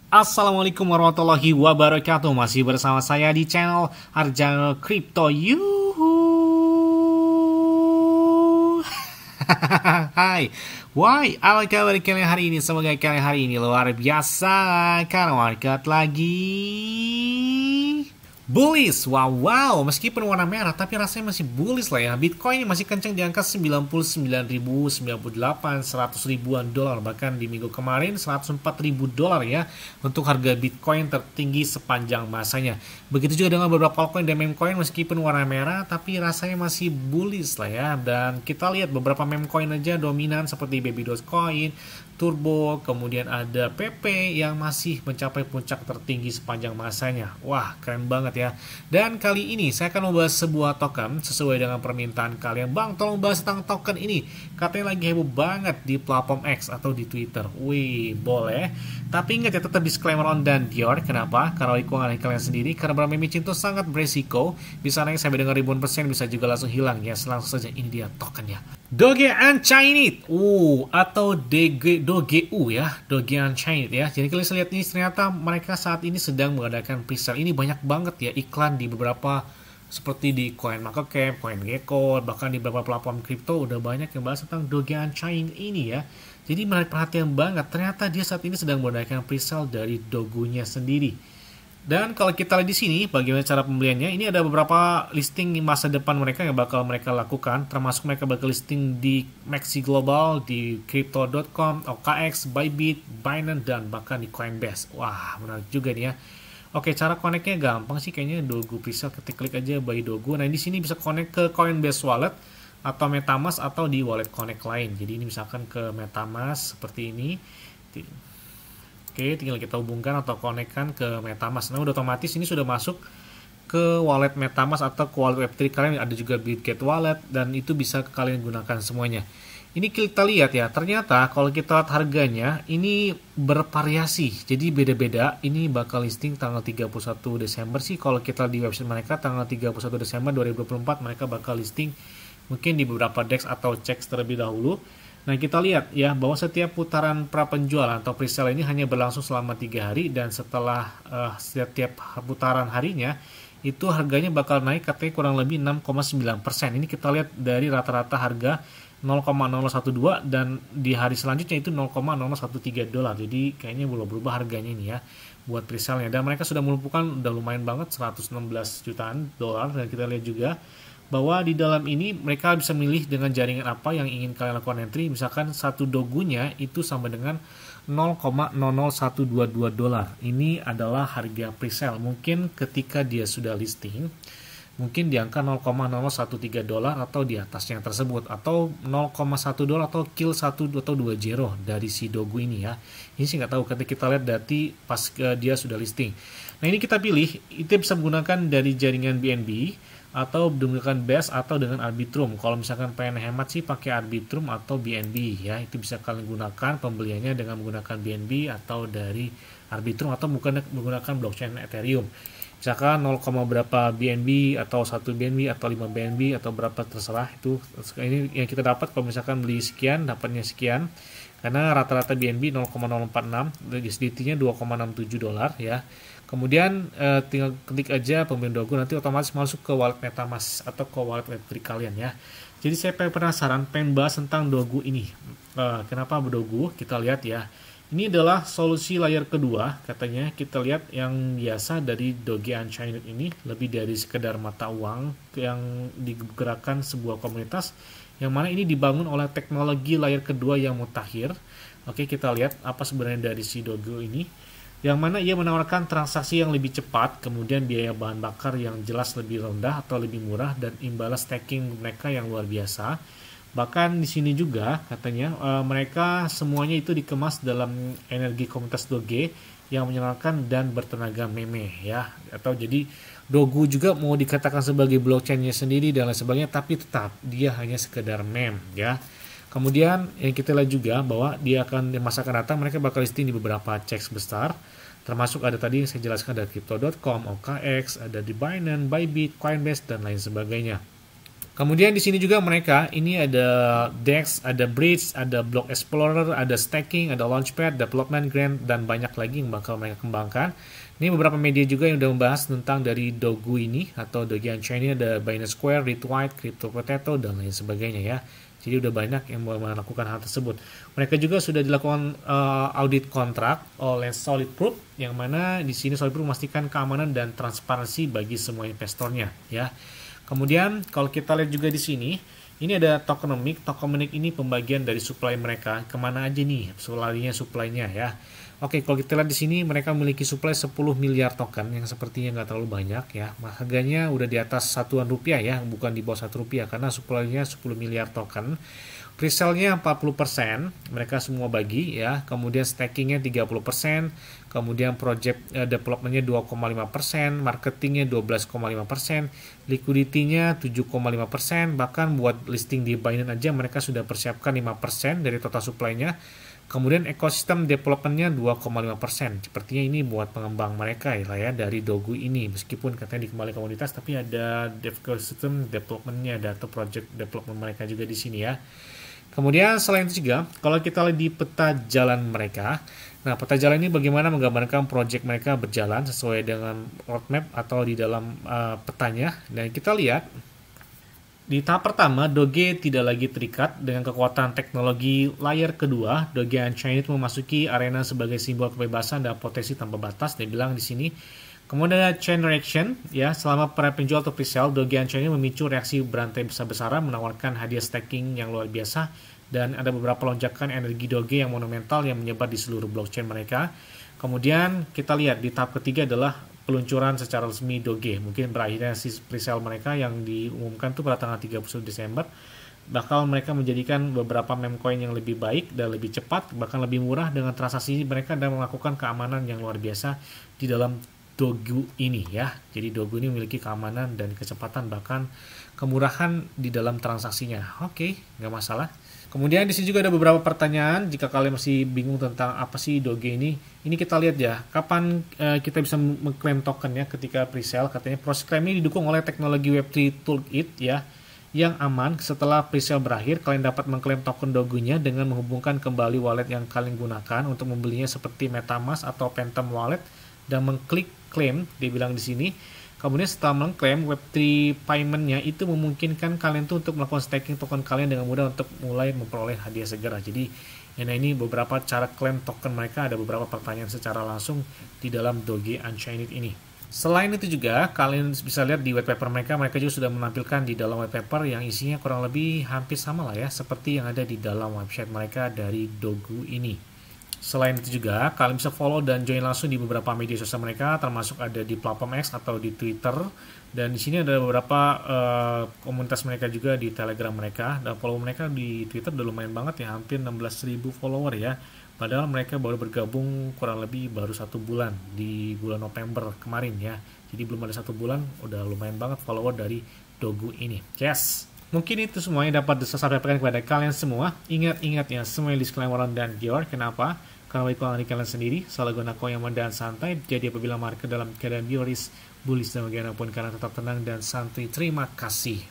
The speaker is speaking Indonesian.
Assalamualaikum warahmatullahi wabarakatuh. Masih bersama saya di channel Arjana Crypto. Yuhu. Hai. Why? Apa kabar kalian hari ini? Semoga kalian hari ini luar biasa karena market lagi bullish. Wow, meskipun warna merah tapi rasanya masih bullish lah ya. Bitcoin ini masih kencang di angka 99.000, 98, 100 ribuan dolar. Bahkan di minggu kemarin 104 ribu dolar ya untuk harga Bitcoin tertinggi sepanjang masanya. Begitu juga dengan beberapa altcoin dan meme coin meskipun warna merah tapi rasanya masih bullish lah ya. Dan kita lihat beberapa meme coin aja dominan seperti Baby Dogecoin, Turbo, kemudian ada PP yang masih mencapai puncak tertinggi sepanjang masanya. Wah, keren banget ya. Dan kali ini saya akan membahas sebuah token sesuai dengan permintaan kalian. Bang, tolong bahas tentang token ini. Katanya lagi heboh banget di platform X atau di Twitter. Wih, boleh. Tapi ingat ya, tetap disclaimer on dan Dior. Kenapa? Karena lingkungan kalian sendiri. Karena bermimicin itu sangat beresiko. Bisa naik sampai dengan ribuan persen, bisa juga langsung hilang. Ya, langsung saja ini dia tokennya. Doge Unchained. Atau DOGU ya, Doge Unchained ya. Jadi kalian lihat ini ternyata mereka saat ini sedang mengadakan presale. Ini banyak banget ya iklan di beberapa seperti di CoinMarketCap, CoinGecko, bahkan di beberapa platform kripto udah banyak yang bahas tentang Doge Unchained ini ya. Jadi menarik perhatian banget. Ternyata dia saat ini sedang mengadakan presale dari Dogunya sendiri. Dan kalau kita lihat di sini bagaimana cara pembeliannya, ini ada beberapa listing masa depan mereka yang bakal mereka lakukan, termasuk mereka bakal listing di Maxi Global, di Crypto.com, OKX, Bybit, Binance, dan bahkan di Coinbase. Wah, menarik juga nih ya. Oke, cara connect-nya gampang sih kayaknya. Dogu presale, ketik klik aja buy Dogu. Nah, di sini bisa connect ke Coinbase Wallet atau MetaMask atau di wallet connect lain. Jadi ini misalkan ke MetaMask seperti ini. Oke, tinggal kita hubungkan atau konekkan ke MetaMask. Nah, udah otomatis ini sudah masuk ke wallet MetaMask atau ke wallet Web3 kalian. Ada juga Bitget Wallet dan itu bisa kalian gunakan semuanya. Ini kita lihat ya, ternyata kalau kita lihat harganya ini bervariasi. Jadi beda-beda. Ini bakal listing tanggal 31 Desember sih. Kalau kita di website mereka tanggal 31 Desember 2024 mereka bakal listing mungkin di beberapa DEX atau CEX terlebih dahulu. Nah, kita lihat ya bahwa setiap putaran pra-penjualan atau presale ini hanya berlangsung selama 3 hari dan setelah setiap putaran harinya itu harganya bakal naik katanya kurang lebih 6,9%. Ini kita lihat dari rata-rata harga 0,012 dan di hari selanjutnya itu 0,013 dolar. Jadi kayaknya belum berubah harganya ini ya buat presale-nya. Dan mereka sudah melumpuhkan udah lumayan banget 116 jutaan dolar. Dan kita lihat juga bahwa di dalam ini mereka bisa milih dengan jaringan apa yang ingin kalian lakukan entry. Misalkan satu dogunya itu sama dengan 0,00122 dolar. Ini adalah harga presale. Mungkin ketika dia sudah listing, mungkin di angka 0,013 dolar atau di atasnya tersebut. Atau 0,1 dolar atau kill 1 atau 2 zero dari si dogu ini ya. Ini sih nggak tahu ketika kita lihat dati pas dia sudah listing. Nah, ini kita pilih, itu bisa menggunakan dari jaringan BNB atau menggunakan BES atau dengan Arbitrum. Kalau misalkan pengen hemat sih pakai Arbitrum atau BNB ya. Itu bisa kalian gunakan pembeliannya dengan menggunakan BNB atau dari Arbitrum atau menggunakan blockchain Ethereum. Misalkan 0, berapa BNB atau 1 BNB atau 5 BNB atau berapa terserah itu. Ini yang kita dapat kalau misalkan beli sekian dapatnya sekian. Karena rata-rata BNB 0,046, USDT-nya 2,67 dolar ya. Kemudian tinggal klik aja pembelian Dogu, nanti otomatis masuk ke wallet MetaMask atau ke wallet Web3 kalian ya. Jadi saya penasaran, pengen bahas tentang Dogu ini. Kenapa Dogu? Kita lihat ya. Ini adalah solusi layer kedua, katanya. Kita lihat yang biasa dari Doge Unchained ini, lebih dari sekedar mata uang yang digerakkan sebuah komunitas, yang mana ini dibangun oleh teknologi layer kedua yang mutakhir. Oke, kita lihat apa sebenarnya dari si Doge ini. Yang mana ia menawarkan transaksi yang lebih cepat, kemudian biaya bahan bakar yang jelas lebih rendah atau lebih murah, dan imbalan staking mereka yang luar biasa. Bahkan di sini juga katanya mereka semuanya itu dikemas dalam energi komunitas Doge yang menyenangkan dan bertenaga meme ya. Atau jadi Dogu juga mau dikatakan sebagai blockchain-nya sendiri dan lain sebagainya, tapi tetap dia hanya sekedar meme ya. Kemudian yang kita lihat juga bahwa dia akan di masa akan datang mereka bakal listing di beberapa CEX besar, termasuk ada tadi yang saya jelaskan dari Crypto.com, OKX, ada di Binance, Bybit, Coinbase dan lain sebagainya. Kemudian di sini juga mereka ini ada DEX, ada Bridge, ada Block Explorer, ada Staking, ada Launchpad, Development Grant, dan banyak lagi yang bakal mereka kembangkan. Ini beberapa media juga yang udah membahas tentang dari Dogu ini atau Doge Unchained ini, ada Binance Square, Retweet, Crypto Potato, dan lain sebagainya ya. Jadi udah banyak yang melakukan hal tersebut. Mereka juga sudah dilakukan audit kontrak oleh Solid Proof, yang mana di sini Solid Proof memastikan keamanan dan transparansi bagi semua investornya ya. Kemudian kalau kita lihat juga di sini, ini ada tokenomic. Tokenomic ini pembagian dari supply mereka kemana aja nih, supply-nya ya. Oke, kalau kita lihat di sini mereka memiliki supply 10 miliar token yang sepertinya nggak terlalu banyak ya. Harganya udah di atas satuan rupiah ya, bukan di bawah 1 rupiah karena supply-nya 10 miliar token. Presale-nya 40%, mereka semua bagi ya. Kemudian staking-nya 30%, kemudian project development-nya 2,5%, marketing-nya 12,5%, liquidity-nya 7,5%, bahkan buat listing di Binance aja mereka sudah persiapkan 5% dari total supply-nya. Kemudian ekosistem development-nya 2,5%. Sepertinya ini buat pengembang mereka ya dari Dogu ini. Meskipun katanya dikembali komunitas, tapi ada ekosistem development-nya, atau project development mereka juga di sini ya. Kemudian selain itu juga, kalau kita lihat di peta jalan mereka, nah peta jalan ini bagaimana menggambarkan project mereka berjalan sesuai dengan roadmap atau di dalam petanya. Dan kita lihat, di tahap pertama, Doge tidak lagi terikat dengan kekuatan teknologi layer kedua. Doge Unchained memasuki arena sebagai simbol kebebasan dan potensi tanpa batas. Dia bilang di sini. Kemudian ada chain reaction, ya selama para penjual atau presale, Doge Unchained memicu reaksi berantai besar-besaran, menawarkan hadiah staking yang luar biasa, dan ada beberapa lonjakan energi Doge yang monumental yang menyebar di seluruh blockchain mereka. Kemudian kita lihat di tahap ketiga adalah peluncuran secara resmi Doge. Mungkin berakhirnya si presale mereka yang diumumkan tuh pada tanggal 31 Desember. Bakal mereka menjadikan beberapa meme coin yang lebih baik dan lebih cepat, bahkan lebih murah dengan transaksi mereka, dan melakukan keamanan yang luar biasa di dalam Dogu ini ya. Jadi Dogu ini memiliki keamanan dan kecepatan, bahkan kemurahan di dalam transaksinya. Oke, nggak masalah. Kemudian di sini juga ada beberapa pertanyaan. Jika kalian masih bingung tentang apa sih Doge ini kita lihat ya. Kapan kita bisa mengklaim token ya ketika presale? Katanya proses klaim ini didukung oleh teknologi Web3 Toolkit ya, yang aman. Setelah presale berakhir, kalian dapat mengklaim token Dogunya dengan menghubungkan kembali wallet yang kalian gunakan untuk membelinya seperti MetaMask atau Phantom Wallet, dan mengklik claim, dia bilang di sini. Kemudian setelah mengklaim, Web3 payment-nya itu memungkinkan kalian tuh untuk melakukan staking token kalian dengan mudah untuk mulai memperoleh hadiah segera. Jadi ini beberapa cara klaim token mereka, ada beberapa pertanyaan secara langsung di dalam Doge Unchained ini. Selain itu juga, kalian bisa lihat di white paper mereka juga sudah menampilkan di dalam white paper yang isinya kurang lebih hampir sama lah ya, seperti yang ada di dalam website mereka dari Dogu ini. Selain itu juga, kalian bisa follow dan join langsung di beberapa media sosial mereka, termasuk ada di platform X atau di Twitter. Dan di sini ada beberapa komunitas mereka juga di Telegram mereka. Dan follow mereka di Twitter udah lumayan banget ya, hampir 16.000 follower ya. Padahal mereka baru bergabung kurang lebih baru 1 bulan, di bulan November kemarin ya. Jadi belum ada 1 bulan, udah lumayan banget follower dari Dogu ini. Yes! Mungkin itu semuanya dapat saya sampaikan kepada kalian semua. Ingat-ingat ya, semua disclaimer dan Dior. Kenapa? Karena baik dari kalian sendiri, selalu guna koin yang dan santai. Jadi apabila market dalam keadaan bullish dan bagaimanapun kalian tetap tenang dan santai. Terima kasih.